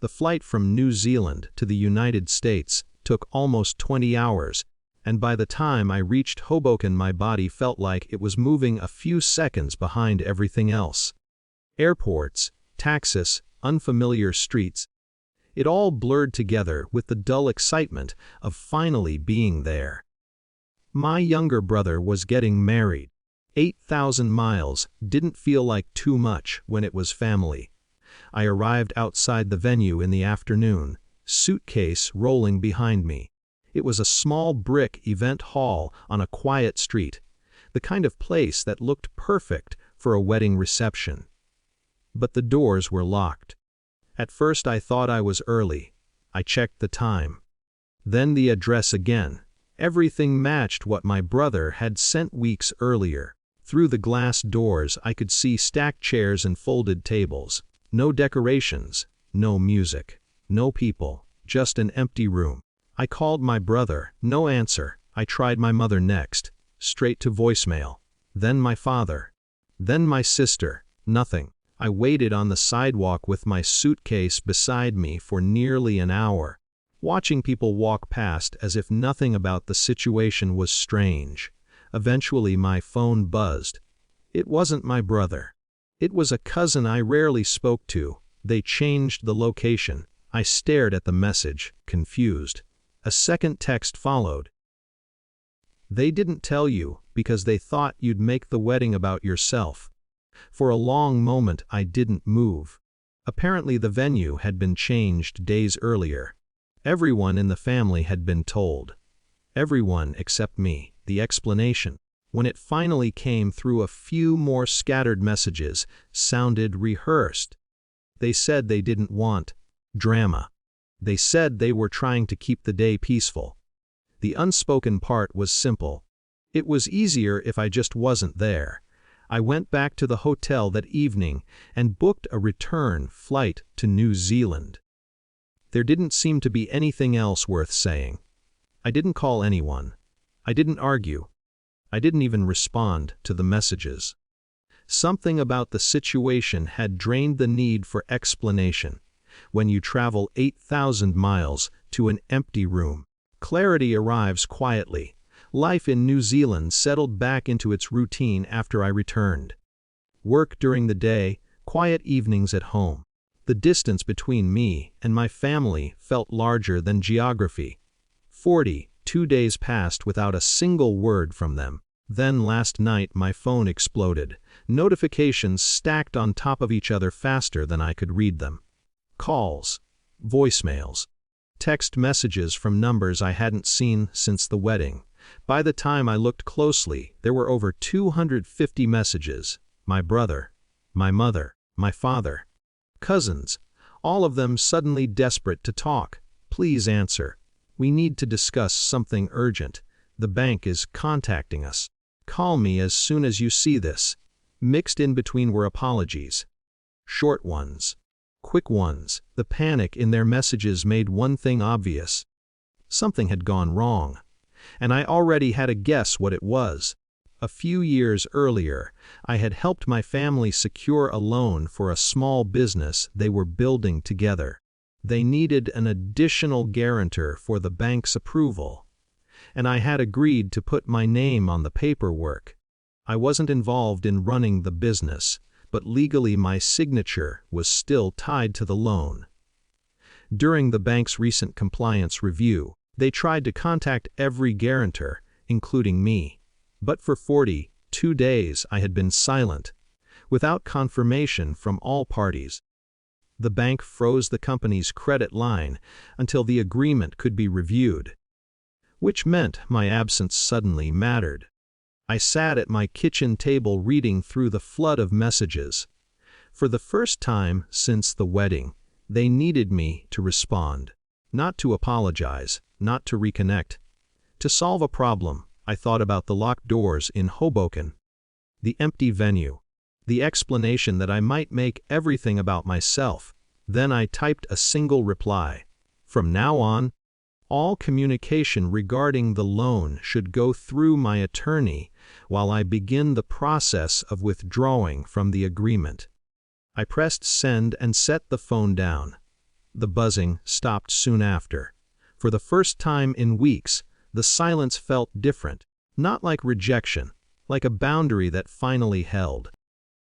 The flight from New Zealand to the United States took almost 20 hours, and by the time I reached Hoboken my body felt like it was moving a few seconds behind everything else. Airports, taxis, unfamiliar streets. It all blurred together with the dull excitement of finally being there. My younger brother was getting married. 8,000 miles didn't feel like too much when it was family. I arrived outside the venue in the afternoon, suitcase rolling behind me. It was a small brick event hall on a quiet street, the kind of place that looked perfect for a wedding reception. But the doors were locked. At first I thought I was early. I checked the time. Then the address again. Everything matched what my brother had sent weeks earlier. Through the glass doors I could see stacked chairs and folded tables. No decorations, no music, no people, just an empty room. I called my brother, no answer. I tried my mother next, straight to voicemail. Then my father. Then my sister, nothing. I waited on the sidewalk with my suitcase beside me for nearly an hour, watching people walk past as if nothing about the situation was strange. Eventually my phone buzzed. It wasn't my brother. It was a cousin I rarely spoke to. They changed the location. I stared at the message, confused. A second text followed. They didn't tell you because they thought you'd make the wedding about yourself. For a long moment I didn't move. Apparently the venue had been changed days earlier. Everyone in the family had been told. Everyone except me. The explanation, when it finally came through a few more scattered messages, sounded rehearsed. They said they didn't want drama. They said they were trying to keep the day peaceful. The unspoken part was simple. It was easier if I just wasn't there. I went back to the hotel that evening and booked a return flight to New Zealand. There didn't seem to be anything else worth saying. I didn't call anyone. I didn't argue. I didn't even respond to the messages. Something about the situation had drained the need for explanation. When you travel 8,000 miles to an empty room, clarity arrives quietly. Life in New Zealand settled back into its routine after I returned. Work during the day, quiet evenings at home. The distance between me and my family felt larger than geography. 42 days passed without a single word from them. Then last night my phone exploded. Notifications stacked on top of each other faster than I could read them. Calls, voicemails, text messages from numbers I hadn't seen since the wedding. By the time I looked closely, there were over 250 messages. My brother, my mother, my father, cousins, all of them suddenly desperate to talk. Please answer. We need to discuss something urgent. The bank is contacting us. Call me as soon as you see this. Mixed in between were apologies. Short ones. Quick ones. The panic in their messages made one thing obvious. Something had gone wrong. And I already had a guess what it was. A few years earlier, I had helped my family secure a loan for a small business they were building together. They needed an additional guarantor for the bank's approval, and I had agreed to put my name on the paperwork. I wasn't involved in running the business, but legally my signature was still tied to the loan. During the bank's recent compliance review, they tried to contact every guarantor, including me. But for 42 days I had been silent, without confirmation from all parties. The bank froze the company's credit line until the agreement could be reviewed, which meant my absence suddenly mattered. I sat at my kitchen table reading through the flood of messages. For the first time since the wedding, they needed me to respond, not to apologize, not to reconnect. To solve a problem, I thought about the locked doors in Hoboken, the empty venue, the explanation that I might make everything about myself. Then I typed a single reply. From now on, all communication regarding the loan should go through my attorney while I begin the process of withdrawing from the agreement. I pressed send and set the phone down. The buzzing stopped soon after. For the first time in weeks, the silence felt different, not like rejection, like a boundary that finally held.